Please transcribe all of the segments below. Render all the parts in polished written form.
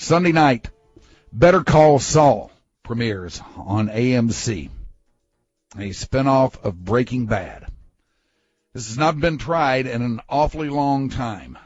Sunday night, Better Call Saul premieres on AMC, a spinoff of Breaking Bad. This has not been tried in an awfully long time,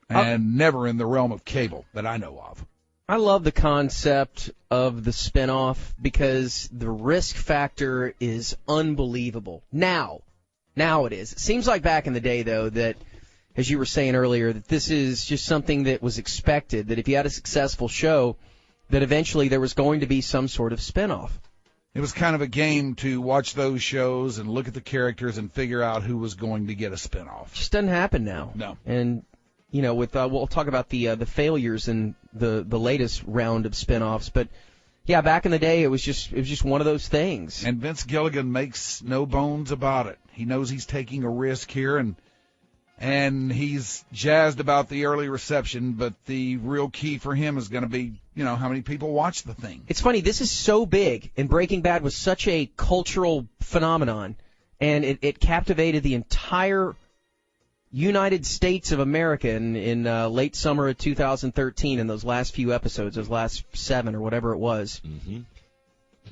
and never in the realm of cable that I know of. I love the concept of the spinoff because the risk factor is unbelievable. Now it is. It seems like back in the day, though, that, as you were saying earlier, that this is just something that was expected, that if you had a successful show, that eventually there was going to be some sort of spinoff. It was kind of a game to watch those shows and look at the characters and figure out who was going to get a spinoff. Just doesn't happen now. No. And, you know, with we'll talk about the failures in the latest round of spinoffs, but yeah, back in the day it was just one of those things. And Vince Gilligan makes no bones about it. He knows he's taking a risk here, and he's jazzed about the early reception, but the real key for him is going to be, you know, how many people watch the thing. It's funny, this is so big, and Breaking Bad was such a cultural phenomenon, and it captivated the entire United States of America in late summer of 2013 in those last few episodes, those last 7 or whatever it was,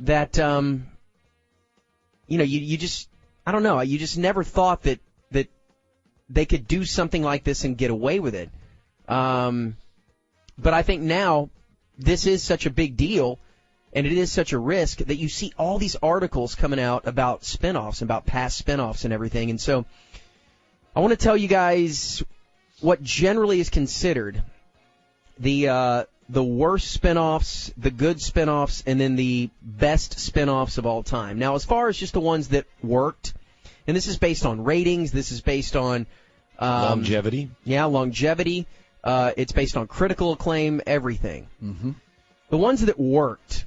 that, you know, you just, I don't know, you just never thought that they could do something like this and get away with it. But I think now this is such a big deal, and it is such a risk that you see all these articles coming out about spinoffs, about past spinoffs and everything. And so I want to tell you guys what generally is considered the worst spinoffs, the good spinoffs, and then the best spinoffs of all time. Now, as far as just the ones that worked, and this is based on ratings, this is based on longevity. Yeah, longevity. It's based on critical acclaim, everything. Mm-hmm. The ones that worked,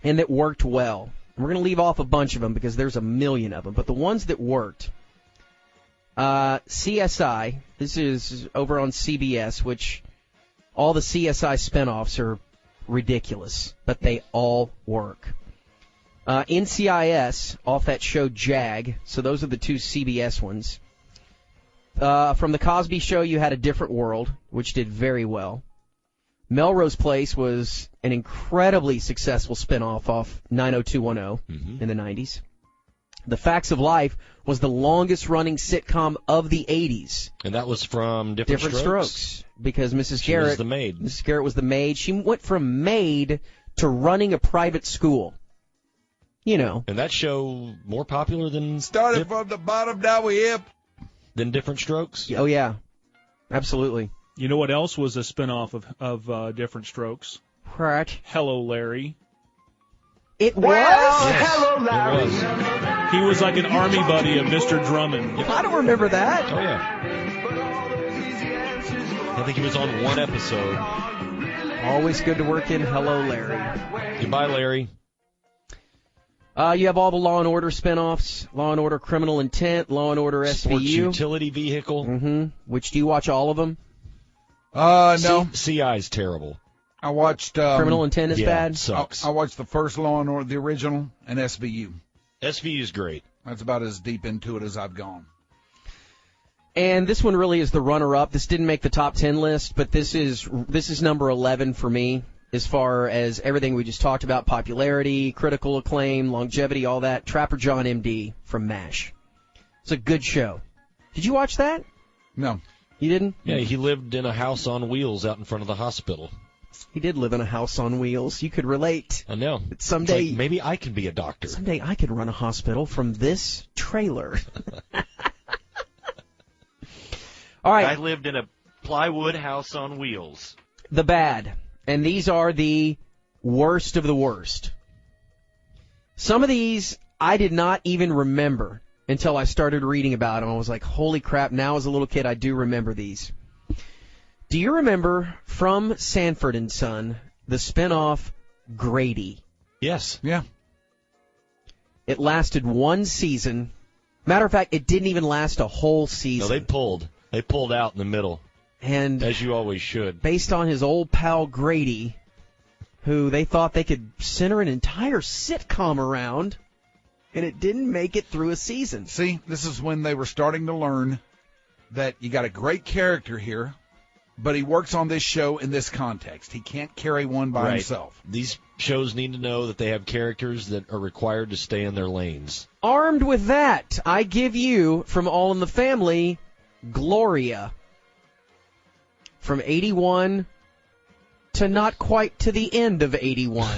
and that worked well, and we're going to leave off a bunch of them because there's a million of them, but the ones that worked, CSI, this is over on CBS, which all the CSI spinoffs are ridiculous, but they all work. NCIS, off that show JAG, so those are the two CBS ones. From The Cosby Show, you had A Different World, which did very well. Melrose Place was an incredibly successful spinoff off 90210 in the 90s. The Facts of Life was the longest-running sitcom of the 80s. And that was from Different Strokes. Because Mrs. She Garrett was the maid. Mrs. Garrett was the maid. She went from maid to running a private school. You know. And that show more popular than... Started from the bottom, now we up. Than Different Strokes? Oh, yeah. Absolutely. You know what else was a spinoff of Different Strokes? What? Hello, Larry. It was? Yes, Hello, Larry. It was. He was like an army buddy of Mr. Drummond. I don't remember that. Oh, yeah. I think he was on one episode. Always good to work in Hello, Larry. Goodbye, Larry. You have all the Law & Order spinoffs, Law & Order Criminal Intent, Law & Order SVU. Sports Utility Vehicle. Mm-hmm. Which, do you watch all of them? No. CI's terrible. I watched... Criminal Intent is bad? It sucks. I watched the first Law & Order, the original, and SVU. SVU is great. That's about as deep into it as I've gone. And this one really is the runner-up. This didn't make the top 10 list, but this is number 11 for me as far as everything we just talked about, popularity, critical acclaim, longevity, all that. Trapper John M.D. from MASH. It's a good show. Did you watch that? No. You didn't? Yeah, he lived in a house on wheels out in front of the hospital. He did live in a house on wheels. You could relate. I know. Someday, it's like, maybe I can be a doctor. Someday I could run a hospital from this trailer. All right. I lived in a plywood house on wheels. The bad. And these are the worst of the worst. Some of these I did not even remember until I started reading about them. I was like, holy crap, now as a little kid I do remember these. Do you remember from Sanford & Son, the spinoff Grady? Yes. Yeah. It lasted one season. Matter of fact, it didn't even last a whole season. No, they pulled out in the middle. And as you always should. Based on his old pal Grady, who they thought they could center an entire sitcom around, and it didn't make it through a season. See, this is when they were starting to learn that you got a great character here, but he works on this show in this context. He can't carry one by himself. These shows need to know that they have characters that are required to stay in their lanes. Armed with that, I give you, from All in the Family, Gloria. From 81 to not quite to the end of 81.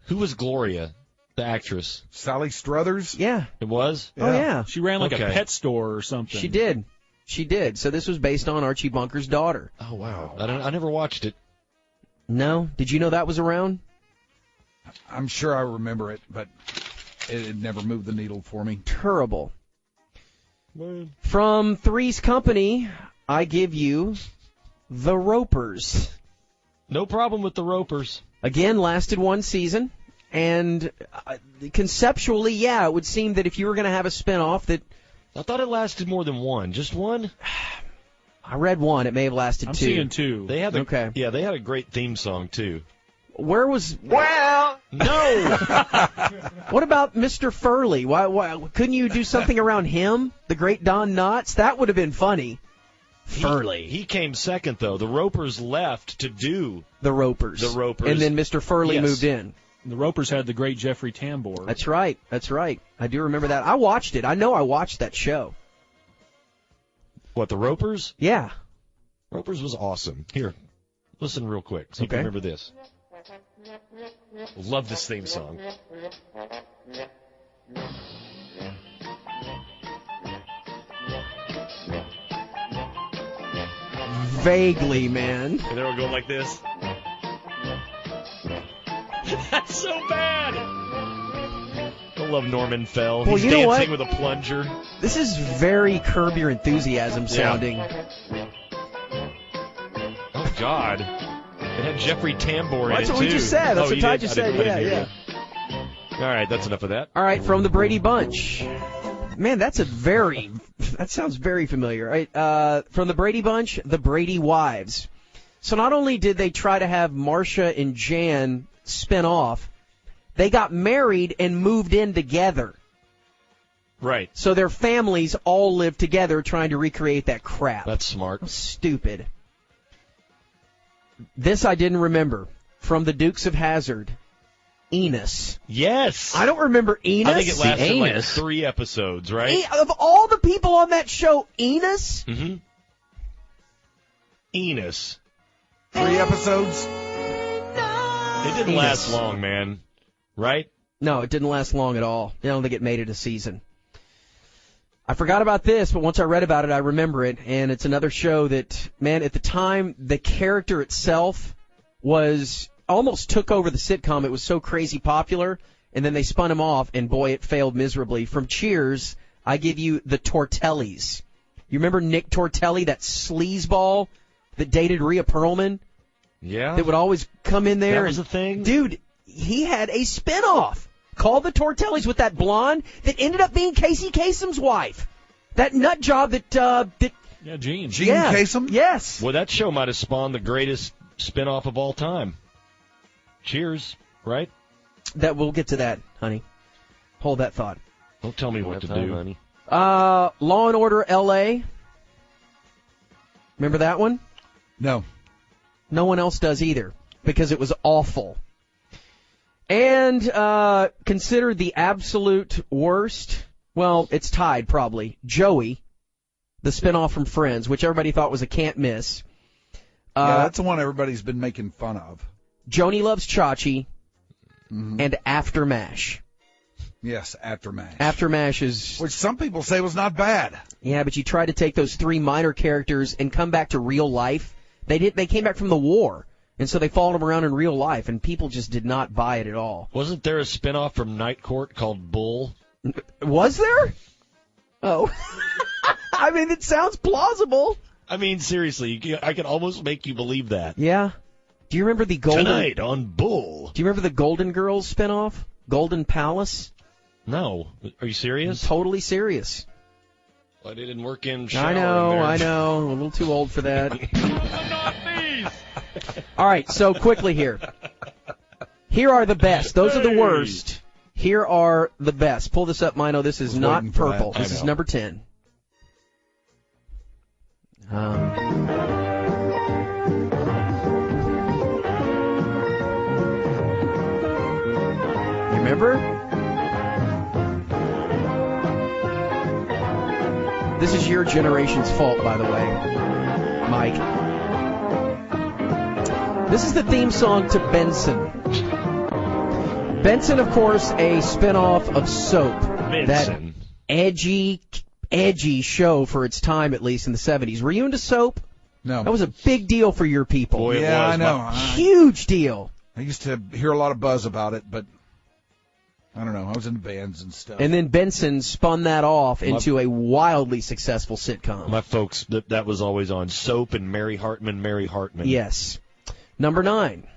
Who was Gloria, the actress? Sally Struthers? Yeah. It was? Oh, yeah. She ran like a pet store or something. She did. She did. So this was based on Archie Bunker's daughter. Oh, wow. I never watched it. No? Did you know that was around? I'm sure I remember it, but it never moved the needle for me. Terrible. From Three's Company, I give you The Ropers. No problem with The Ropers. Again, lasted one season. And conceptually, yeah, it would seem that if you were going to have a spinoff that... I thought it lasted more than one. Just one? I read one. It may have lasted I'm two. seeing two. They had Okay. Yeah, they had a great theme song, too. Where was... Well, No! What about Mr. Furley? Why couldn't you do something around him? The great Don Knotts? That would have been funny. Furley. He came second, though. The Ropers left to do The Ropers. The Ropers. And then Mr. Furley Yes. moved in. The Ropers had the great Jeffrey Tambor. That's right. That's right. I do remember that. I watched it. I know I watched that show. What, The Ropers? Yeah. Ropers was awesome. Here, listen real quick. See if you Okay. remember this. Love this theme song. Vaguely, man. And they were going like this. That's so bad. I love Norman Fell. Well, He's you know dancing what? with a plunger. This is very Curb Your Enthusiasm sounding. Oh, God. It had Jeffrey Tambor in it, That's too. what we just said. That's Oh, what you Ty did? just I didn't- said. I didn't Yeah, hear yeah. you. All right, that's enough of that. All right, from the Brady Bunch. Man, that sounds very familiar. Right? From the Brady Bunch, the Brady Wives. So not only did they try to have Marcia and Jan spin off, they got married and moved in together. Right. So their families all lived together trying to recreate that crap. That's smart. Stupid. This I didn't remember. From the Dukes of Hazzard. Enos. Yes. I don't remember Enos. I think it lasted like Enos. 3 episodes, right? Of all the people on that show, Enos? Mm-hmm. Enos. 3 episodes? It didn't Enos. last long, man. Right? No, it didn't last long at all. I don't think it made it a season. I forgot about this, but once I read about it, I remember it. And it's another show that, man, at the time, the character itself was almost took over the sitcom. It was so crazy popular. And then they spun him off, and boy, it failed miserably. From Cheers, I give you the Tortellys. You remember Nick Tortelli, that sleazeball that dated Rhea Perlman? Yeah. That would always come in there. That was a thing? Dude, he had a spinoff called The Tortellys with that blonde that ended up being Casey Kasem's wife. That nut job that Yeah, Gene. Gene yeah, Kasem? Yes. Well, that show might have spawned the greatest spinoff of all time. Cheers, right? That we'll get to that, honey. Hold that thought. Don't tell me what to do. Honey. Law and Order L.A. Remember that one? No. No one else does either because it was awful. And considered the absolute worst, well, it's tied probably, Joey, the spinoff from Friends, which everybody thought was a can't miss. Yeah, that's the one everybody's been making fun of. Joni Loves Chachi, and After MASH. Yes, After MASH. After MASH is... Which some people say was not bad. Yeah, but you tried to take those 3 minor characters and come back to real life. They came back from the war, and so they followed them around in real life, and people just did not buy it at all. Wasn't there a spinoff from Night Court called Bull? Was there? Oh. I mean, it sounds plausible. I mean, seriously, I can almost make you believe that. Yeah. Do you remember the Golden... Tonight on Bull. Do you remember the Golden Girls spinoff? Golden Palace? No. Are you serious? I'm totally serious. Well, it didn't work in I showering know. there. I'm a little too old for that. All right, so quickly here. Here are the best. Those are the worst. Here are the best. Pull this up, Mino. This is not waiting for purple. that. This is number 10. Remember? This is your generation's fault, by the way, Mike. This is the theme song to Benson. Benson, of course, a spinoff of Soap. Benson. That edgy show for its time, at least in the 70s. Were you into Soap? No. That was a big deal for your people. Boy, it Yeah, was. I know. Huge deal. I used to hear a lot of buzz about it, but I don't know. I was in bands and stuff. And then Benson spun that off into a wildly successful sitcom. My folks, that was always on Soap and Mary Hartman. Yes. Number 9.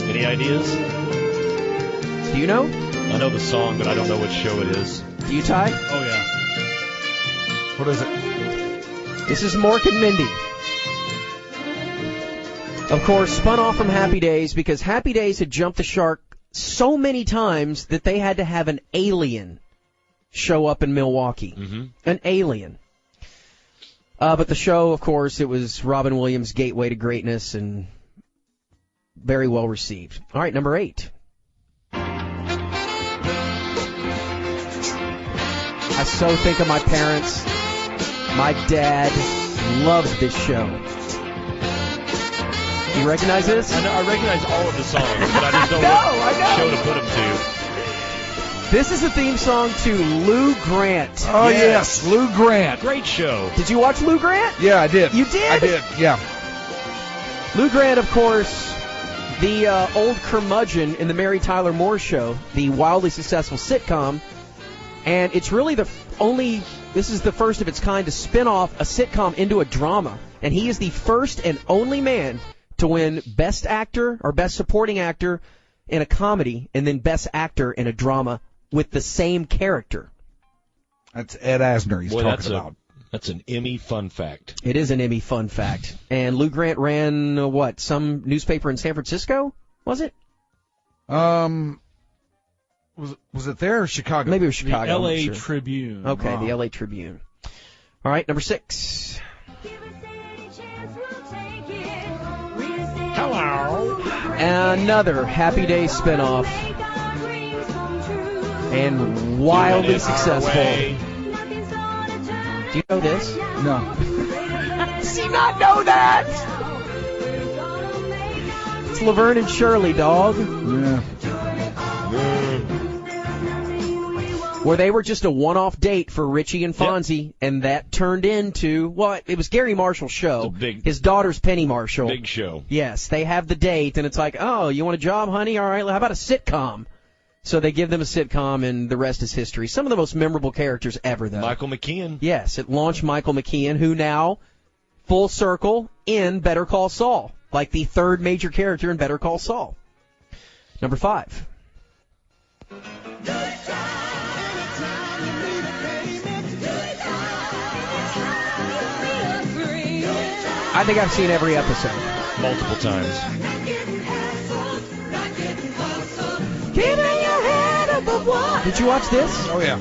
Any ideas? Do you know? I know the song, but I don't know what show it is. Do you, Ty? Oh, yeah. What is it? This is Mork and Mindy. Of course, spun off from Happy Days because Happy Days had jumped the shark so many times that they had to have an alien show up in Milwaukee. Mm-hmm. An alien. But the show, of course, it was Robin Williams' gateway to greatness and very well received. All right, number 8. I so think of my parents. My dad loved this show. You recognize this? I know. I recognize all of the songs, but I just don't know what show to put them to. This is the theme song to Lou Grant. Oh, yes. Lou Grant. Great show. Did you watch Lou Grant? Yeah, I did. You did? I did, yeah. Lou Grant, of course, the old curmudgeon in the Mary Tyler Moore Show, the wildly successful sitcom. And it's really this is the first of its kind to spin off a sitcom into a drama. And he is the first and only man to win Best Actor or Best Supporting Actor in a comedy and then Best Actor in a drama with the same character. That's Ed Asner he's talking about. That's an Emmy fun fact. It is an Emmy fun fact. And Lou Grant ran, some newspaper in San Francisco? Was it? Was it there or Chicago? Maybe it was Chicago. The I'm not L.A. sure. Tribune. Okay, the L.A. Tribune. All right, number 6. Hello. Another Happy Days spinoff. And wildly successful. Do you know this? No. Does he not know that? It's Laverne and Shirley, dog. Yeah. Where they were just a one-off date for Richie and Fonzie, and that turned into, it was Gary Marshall's show. His daughter's Penny Marshall. Big show. Yes, they have the date, and it's like, oh, you want a job, honey? All right, how about a sitcom? So they give them a sitcom, and the rest is history. Some of the most memorable characters ever, though. Michael McKean. Yes, it launched Michael McKean, who now, full circle, in Better Call Saul, like the third major character in Better Call Saul. Number 5. I think I've seen every episode. Multiple times. Did you watch this? Oh, yeah.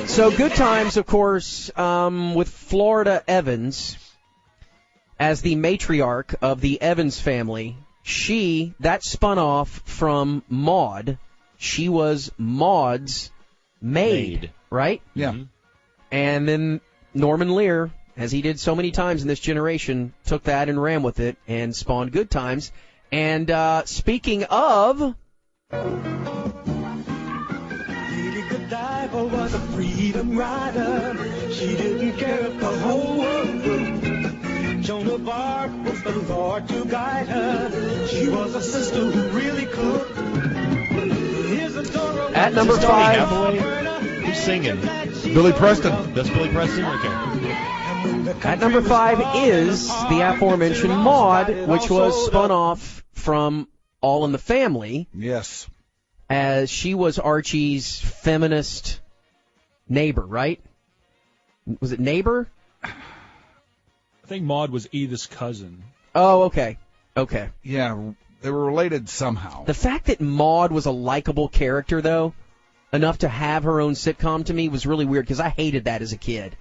So Good Times, of course, with Florida Evans as the matriarch of the Evans family. That spun off from Maude. She was Maude's maid. Right? Yeah. Mm-hmm. And then Norman Lear, as he did so many times in this generation, took that and ran with it and spawned Good Times. And speaking of... Lady Godiva was a freedom rider. She didn't care if the whole world blew. Joan of Arc was the Lord to guide her. She was a sister who really could. At number 5... Who's singing? Billy Preston. That's Billy Preston? Okay. At number 5 is the aforementioned Maude, which was spun off from All in the Family. Yes. As she was Archie's feminist neighbor, right? Was it neighbor? I think Maude was Edith's cousin. Oh, okay. Okay. Yeah, they were related somehow. The fact that Maude was a likable character, though, enough to have her own sitcom to me was really weird because I hated that as a kid.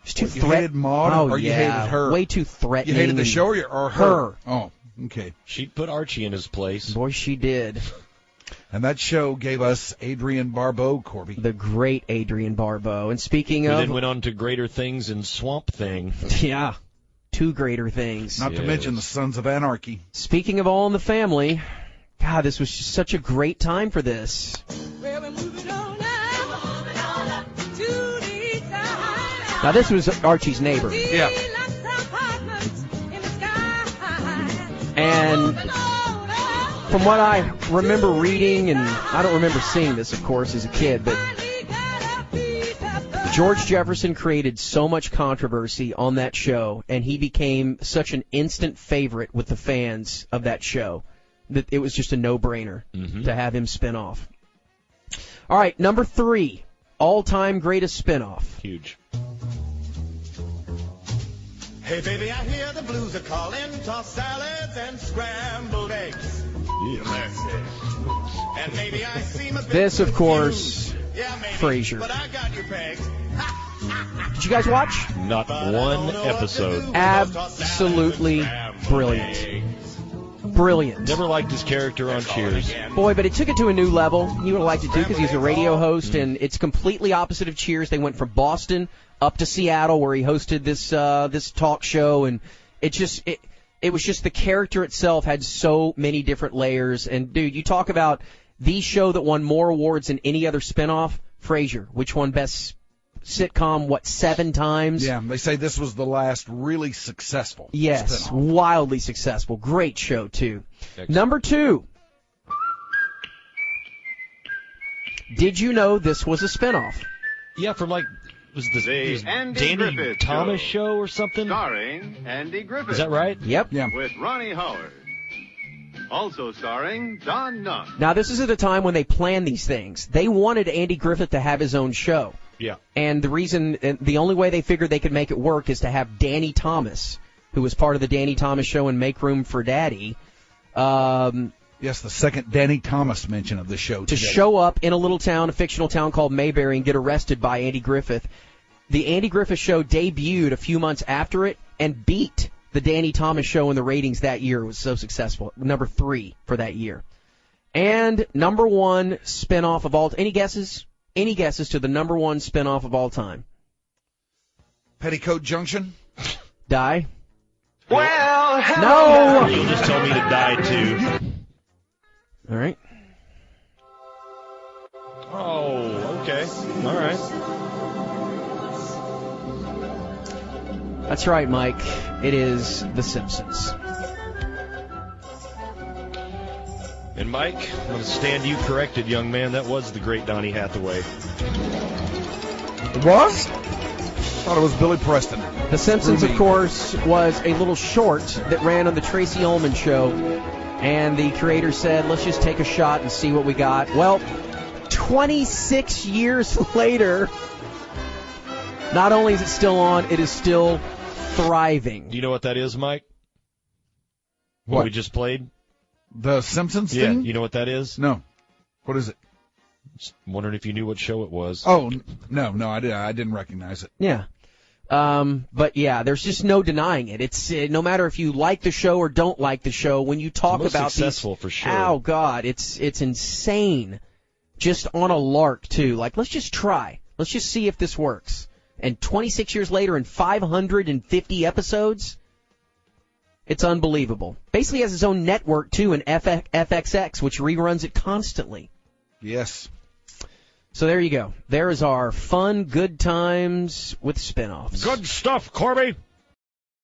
It's too You hated Maude, Oh, or you yeah. hated her? Way too threatening. You hated the and- show or Her. Oh, okay. She put Archie in his place. Boy, she did. And that show gave us Adrienne Barbeau, Corby. The great Adrienne Barbeau. And speaking Who of... then went on to greater things in Swamp Thing. Yeah. Two greater things. Not to mention the Sons of Anarchy. Speaking of All in the Family, God, this was just such a great time for this. Well, we're moving on up to the side. Now, this was Archie's neighbor. Yeah. And from what I remember reading, and I don't remember seeing this, of course, as a kid, but George Jefferson created so much controversy on that show, and he became such an instant favorite with the fans of that show that it was just a no-brainer to have him spin off. All right, number 3, all-time greatest spin-off. Huge. Hey, baby, I hear the blues are calling. Toss salads and scrambled eggs. And maybe I seem a bit This, of course, confused. Yeah, maybe, Frasier. But I got your pegs. Did you guys watch? Not one episode. Absolutely brilliant. Brilliant. Never liked his character on Cheers. Boy, but it took it to a new level. You would have liked it too because he's a radio host, and it's completely opposite of Cheers. They went from Boston up to Seattle where he hosted this talk show, and it was just the character itself had so many different layers. And dude, you talk about the show that won more awards than any other spinoff, Frasier, which won best sitcom 7 times. Yeah, they say this was the last really successful Yes, spinoff. wildly successful. Great show, too. Excellent. Number 2. Did you know this was a spinoff? Yeah, from was this The Andy Danny Griffith Thomas Show. show or something? Starring Andy Griffith. Is that right? Yep. Yeah. With Ronnie Howard. Also starring Don Knopf. Now, this is at a time when they planned these things. They wanted Andy Griffith to have his own show. Yeah. And the only way they figured they could make it work is to have Danny Thomas, who was part of the Danny Thomas Show and Make Room for Daddy, Yes, the second Danny Thomas mention of the show to today. show up in a little town, a fictional town called Mayberry, and get arrested by Andy Griffith. The Andy Griffith Show debuted a few months after it and beat the Danny Thomas Show in the ratings that year. It was so successful. Number 3 for that year. And number 1 spinoff of all. Any guesses? Any guesses to the number 1 spinoff of all time? Petticoat Junction? Die? Well, No! You'll just tell me to die too. All right. Oh, okay. All right. That's right, Mike. It is The Simpsons. And Mike, I'm going to stand you corrected, young man. That was the great Donny Hathaway. It was? Thought it was Billy Preston. The Simpsons, For of me. course, was a little short that ran on the Tracy Ullman Show, and the creator said, let's just take a shot and see what we got. Well, 26 years later, not only is it still on, it is still thriving. Do you know what that is, Mike? What? we just played? The Simpsons Yeah, thing? you know what that is? No. What is it? Just wondering if you knew what show it was. Oh, no, I didn't recognize it. Yeah. But yeah, there's just no denying it. It's no matter if you like the show or don't like the show. When you talk It's the most about successful these, for sure. Oh God, it's insane. Just on a lark too. Like, let's just try. Let's just see if this works. And 26 years later, and 550 episodes, it's unbelievable. Basically has its own network too, in FXX, which reruns it constantly. Yes. So there you go. There is our fun, good times with spinoffs. Good stuff, Corby.